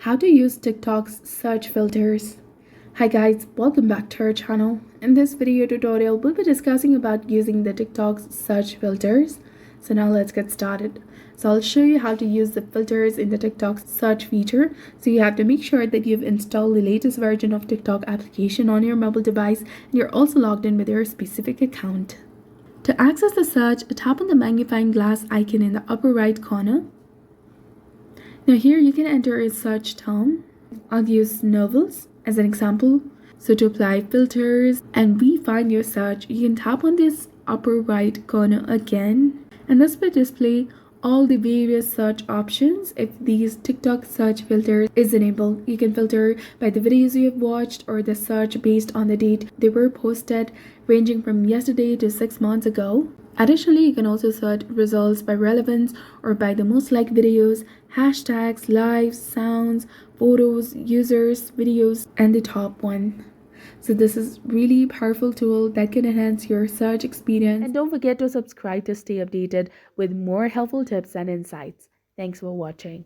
How to use TikTok's search filters. Hi guys, welcome back to our channel. In this video tutorial, we'll be discussing about using the TikTok's search filters. So now let's get started. So I'll show you how to use the filters in the TikTok search feature. So you have to make sure that you've installed the latest version of TikTok application on your mobile device and you're also logged in with your specific account. To access the search, tap on the magnifying glass icon in the upper right corner. Now here you can enter a search term. I'll use novels as an example. So to apply filters and refine your search, you can tap on this upper right corner again, and this will display all the various search options. If these TikTok search filters is enabled, you can filter by the videos you have watched or the search based on the date they were posted, ranging from yesterday to 6 months ago. Additionally, you can also search results by relevance or by the most liked videos, hashtags, lives, sounds, photos, users, videos, and the top one. So this is really powerful tool that can enhance your search experience. And don't forget to subscribe to stay updated with more helpful tips and insights. Thanks for watching.